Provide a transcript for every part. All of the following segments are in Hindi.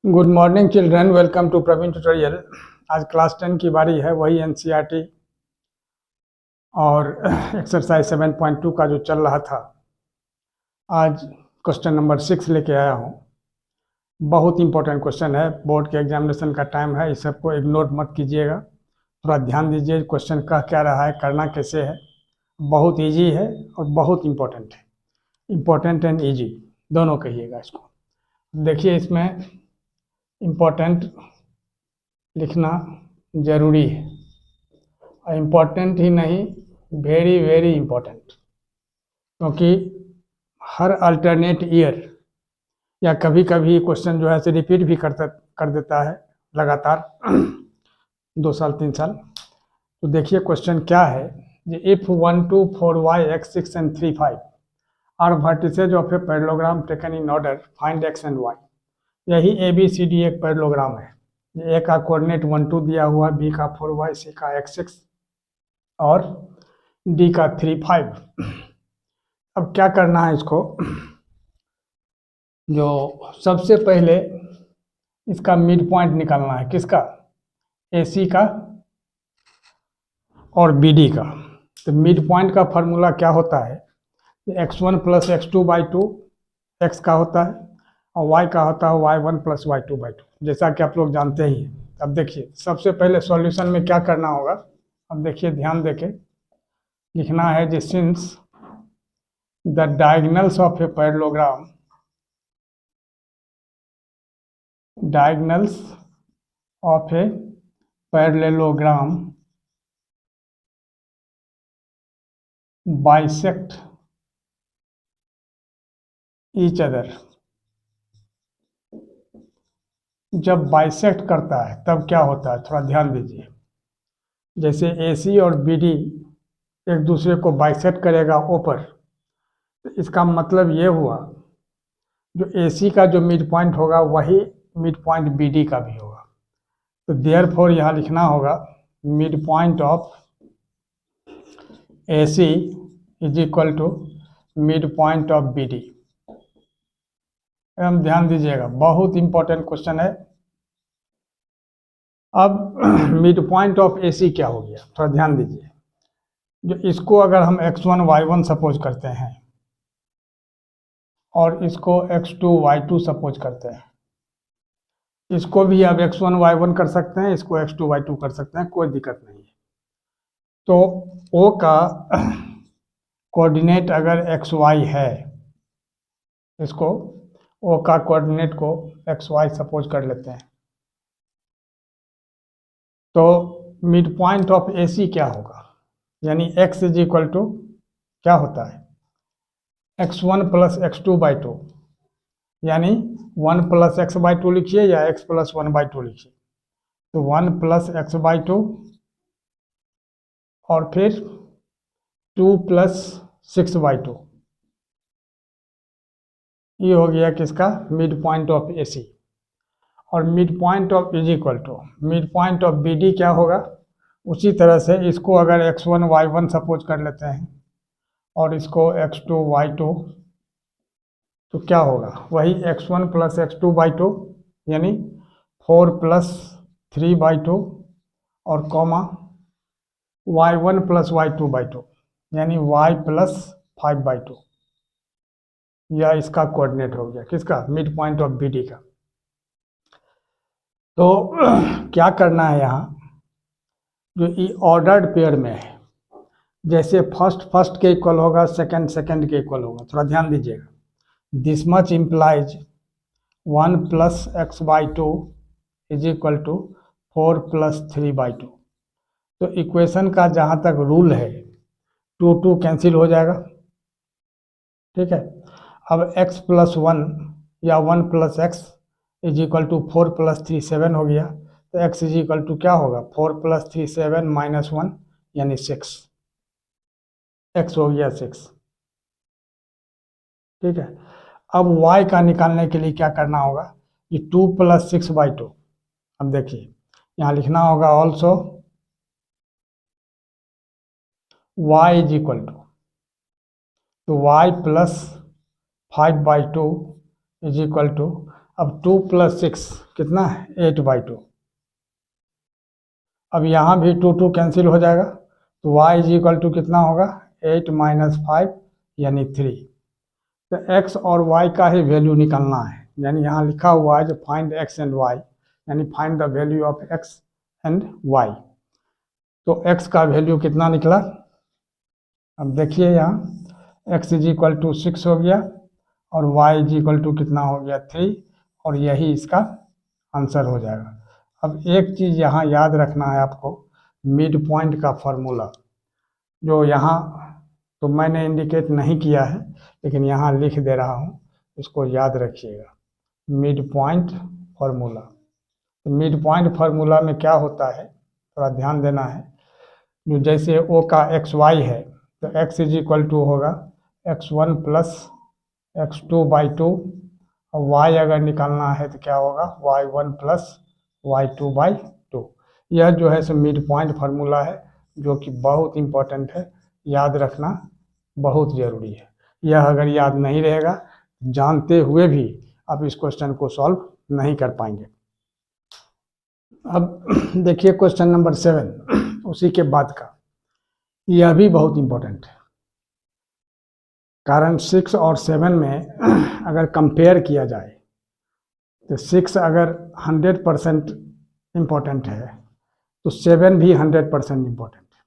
Good morning children, welcome to Praveen tutorial. आज क्लास 10 की बारी है, वही एनसीईआरटी और एक्सरसाइज 7.2 का जो चल रहा था। आज क्वेश्चन नंबर 6 लेके आया हूँ। बहुत इंपॉर्टेंट क्वेश्चन है, बोर्ड के एग्जामिनेशन का टाइम है, इस सबको इग्नोर मत कीजिएगा, थोड़ा ध्यान दीजिए क्वेश्चन कह क्या रहा है, करना कैसे है। बहुत ईजी है और बहुत इम्पोर्टेंट है। इम्पोर्टेंट एंड ईजी दोनों कहिएगा इसको। देखिए, इसमें इम्पोर्टेंट लिखना ज़रूरी है, और इम्पोर्टेंट ही नहीं, वेरी वेरी इम्पोर्टेंट, क्योंकि हर अल्टरनेट ईयर या कभी कभी क्वेश्चन जो है से रिपीट भी कर देता है लगातार 2 साल 3 साल। तो देखिए क्वेश्चन क्या है, if 1 2 4 y x 6 and 3 5 are vertices of a parallelogram taken in order, find x and y। यही ABCD एक पैरेललोग्राम है। ए का कोऑर्डिनेट 1 2 दिया हुआ, बी का 4 y, सी का x 6 और डी का 3 5। अब क्या करना है इसको, जो सबसे पहले इसका मिड पॉइंट निकालना है, किसका, AC का और BD का। तो मिड पॉइंट का फॉर्मूला क्या होता है, x1 प्लस x2/2 x का होता है और y का होता है y1 प्लस y2/2, जैसा कि आप लोग जानते ही हैं। अब देखिए सबसे पहले सॉल्यूशन में क्या करना होगा, अब देखिए ध्यान देके लिखना है जी, since the diagonals of a parallelogram, diagonals of a parallelogram bisect each other. जब बाइसेक्ट करता है तब क्या होता है, थोड़ा ध्यान दीजिए। जैसे AC और BD एक दूसरे को बाइसेक्ट करेगा ऊपर, तो इसका मतलब ये हुआ जो AC का जो मिड पॉइंट होगा वही मिड पॉइंट BD का भी होगा। तो देयरफॉर यहाँ लिखना होगा mid point of AC is equal to mid point of BD। हम ध्यान दीजिएगा, बहुत इंपॉर्टेंट क्वेश्चन है। अब मिड पॉइंट ऑफ AC क्या हो गया, थोड़ा ध्यान दीजिए। जो इसको अगर हम x1 y1 सपोज करते हैं और इसको x2 y2 सपोज करते हैं, इसको भी आप x1 y1 कर सकते हैं, इसको x2 y2 कर सकते हैं, कोई दिक्कत नहीं है। तो O का कोऑर्डिनेट अगर xy है, इसको O का कोऑर्डिनेट को xy सपोज कर लेते हैं, तो मिड पॉइंट ऑफ AC क्या होगा, यानी x इज इक्वल टू क्या होता है, x1 प्लस x2/2, यानी 1 प्लस x/2 लिखिए या x प्लस 1/2 लिखिए। तो 1 प्लस x/2 और फिर 2 प्लस 6/2, ये हो गया किसका, मिड पॉइंट ऑफ AC। और mid point of is equal to mid point of BD क्या होगा, उसी तरह से इसको अगर x1 y1 सपोज कर लेते हैं और इसको x2 y2, तो क्या होगा, वही x1 प्लस x2/2 यानी 4 प्लस 3/2 और कॉमा y1 प्लस y2/2 यानी y प्लस 5/2। यह इसका कोऑर्डिनेट हो गया, किसका, मिड पॉइंट ऑफ BD का। तो क्या करना है यहाँ, जो ये ऑर्डर्ड पेयर में है, जैसे फर्स्ट के इक्वल होगा, सेकंड के इक्वल होगा, थोड़ा ध्यान दीजिएगा। This much implies 1 plus x/2 is equal to 4 plus 3/2। तो इक्वेशन का जहाँ तक रूल है 2 कैंसिल हो जाएगा, ठीक है। अब x प्लस 1 या 1 plus x is equal to 4 plus 3 7 हो गया। तो x इज इक्वल टू क्या होगा, 4 प्लस 3 7 माइनस 1 यानी 6, x हो गया 6, ठीक है। अब y का निकालने के लिए क्या करना होगा, ये 2 प्लस 6/2। अब देखिए यहाँ लिखना होगा also y is equal to, तो y plus 5/2 is equal to, अब 2 + 6 कितना है 8/2। अब यहाँ भी 2 कैंसिल हो जाएगा, तो y = कितना होगा 8 - 5 यानी 3। तो x और y का ही वैल्यू निकालना है, यानी यहाँ लिखा हुआ है जो फाइंड x एंड y, यानी find the value of x and y। तो x का वैल्यू कितना निकला, अब देखिए यहाँ x = 6 हो गया और y = कितना हो गया 3, और यही इसका आंसर हो जाएगा। अब एक चीज़ यहाँ याद रखना है आपको, मिड पॉइंट का फॉर्मूला, जो यहाँ तो मैंने इंडिकेट नहीं किया है लेकिन यहाँ लिख दे रहा हूँ, इसको याद रखिएगा। मिड पॉइंट फार्मूला, तो मिड पॉइंट फार्मूला में क्या होता है थोड़ा ध्यान देना है। जो जैसे ओ का xy है तो x = होगा x1 + x2/2, और y अगर निकालना है तो क्या होगा y1 + y2/2। यह जो है सो मिड पॉइंट फार्मूला है, जो कि बहुत इम्पोर्टेंट है, याद रखना बहुत ज़रूरी है। यह अगर याद नहीं रहेगा, जानते हुए भी आप इस क्वेश्चन को सॉल्व नहीं कर पाएंगे। अब देखिए क्वेश्चन नंबर 7 उसी के बाद का, यह भी बहुत इम्पोर्टेंट है, कारण 6 और 7 में अगर कंपेयर किया जाए तो 6 अगर 100% इम्पोर्टेंट है तो 7 भी 100% इम्पोर्टेंट है।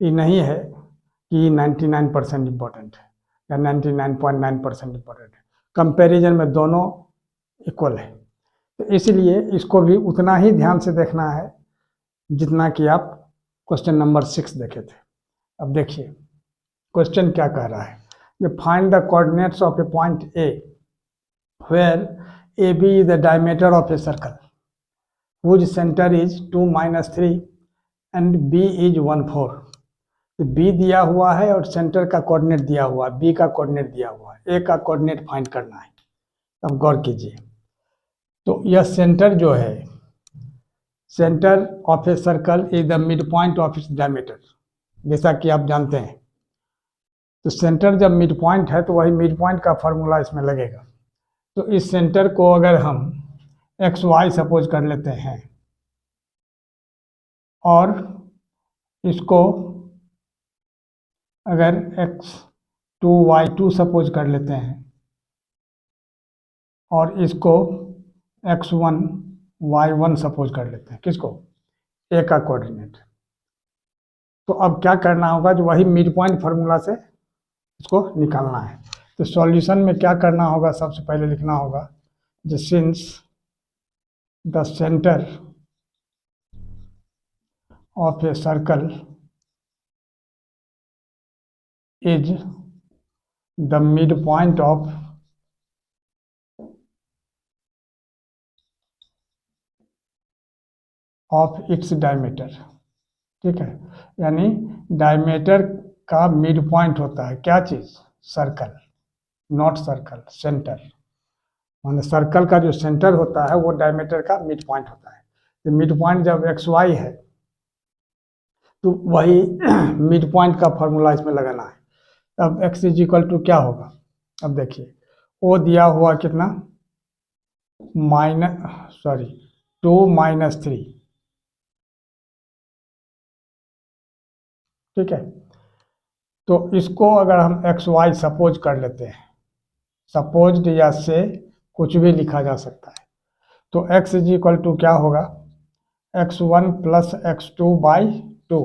ये नहीं है कि 99% इम्पोर्टेंट है या 99.9% इम्पोर्टेंट है, कंपैरिजन में दोनों इक्वल है। तो इसलिए इसको भी उतना ही ध्यान से देखना है जितना कि आप क्वेश्चन नंबर 6 देखे थे। अब देखिए क्वेश्चन क्या कह रहा है, ये find the coordinates of a point A where A B is the diameter of a circle whose center is 2 - 3 and b is 1/4। तो b दिया हुआ है और सेंटर का कोऑर्डिनेट दिया हुआ है, b का कोऑर्डिनेट दिया हुआ है, a का कोऑर्डिनेट फाइंड करना है। अब गौर कीजिए, तो यह सेंटर जो है, centre of a circle is the mid point of its diameter, जैसा कि आप जानते हैं। तो सेंटर जब मिड पॉइंट है तो वही मिड पॉइंट का फॉर्मूला इसमें लगेगा। तो इस सेंटर को अगर हम XY सपोज कर लेते हैं और इसको अगर X2 Y2 सपोज कर लेते हैं और इसको X1 Y1 सपोज कर लेते हैं, किसको A का कोऑर्डिनेट। तो अब क्या करना होगा, जो वही मिड पॉइंट फार्मूला से इसको निकालना है। तो सॉल्यूशन में क्या करना होगा, सबसे पहले लिखना होगा जो since the center of a circle is the midpoint of its diameter। ठीक है, यानी डायमीटर का मिड पॉइंट होता है क्या चीज, सर्कल, नॉट सर्कल, सेंटर। माने सर्कल का जो सेंटर होता है वो डायमीटर का मिड पॉइंट होता है। तो मिड पॉइंट जब XY है तो वही मिड पॉइंट का फॉर्मूला इसमें लगाना है। अब x = क्या होगा, अब देखिए ओ दिया हुआ कितना 2 - 3, ठीक है। तो इसको अगर हम XY सपोज कर लेते हैं, सपोज्ड या से कुछ भी लिखा जा सकता है, तो x = क्या होगा x1 + x2/2।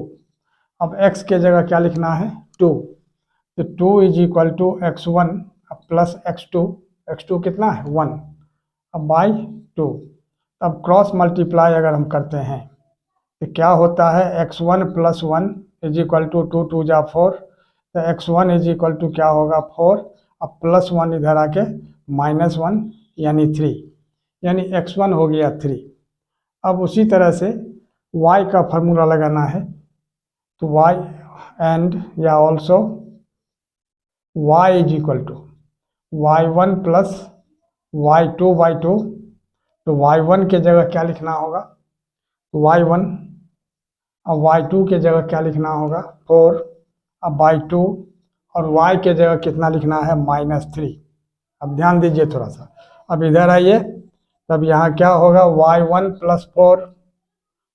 अब x के जगह क्या लिखना है 2, तो 2 = x1 + x2, x2 कितना है 1, अब बाई 2। अब क्रॉस मल्टीप्लाई अगर हम करते हैं तो क्या होता है x1 + 1 = 2 2 जा 4, तो x1 = क्या होगा 4, अब +1 इधर आके -1 यानी 3, यानी x1 हो गया 3। अब उसी तरह से y का फार्मूला लगाना है, तो y एंड या ऑल्सो y = y1 + y2/2। तो y1 के जगह क्या लिखना होगा, तो y1, अब y2 के जगह क्या लिखना होगा 4, अब y2, और y के जगह कितना लिखना है -3। अब ध्यान दीजिए थोड़ा सा, अब इधर आइए, तब यहाँ क्या होगा, y1 + 4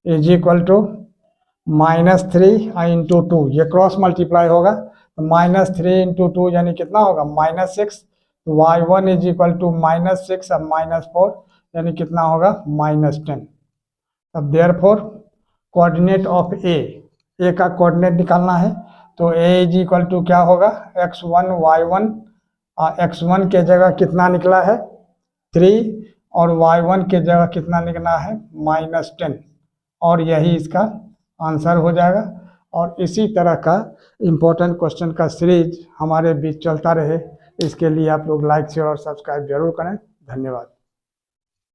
is equal to -3 into 2, ये क्रॉस मल्टीप्लाई होगा, तो -3 इंटू 2 यानी कितना होगा, -6, y1 इज इक्वल टू -6 अब -4 यानी कितना होगा, -10। अब देयरफॉर कोऑर्डिनेट ऑफ ए का कोऑर्डिनेट निकालना है, तो a इज इक्वल टू क्या होगा, x1 y1, x1 के जगह कितना निकला है 3 और y1 के जगह कितना निकला है -10, और यही इसका आंसर हो जाएगा। और इसी तरह का इम्पोर्टेंट क्वेश्चन का सीरीज हमारे बीच चलता रहे, इसके लिए आप लोग लाइक शेयर और सब्सक्राइब जरूर करें। धन्यवाद।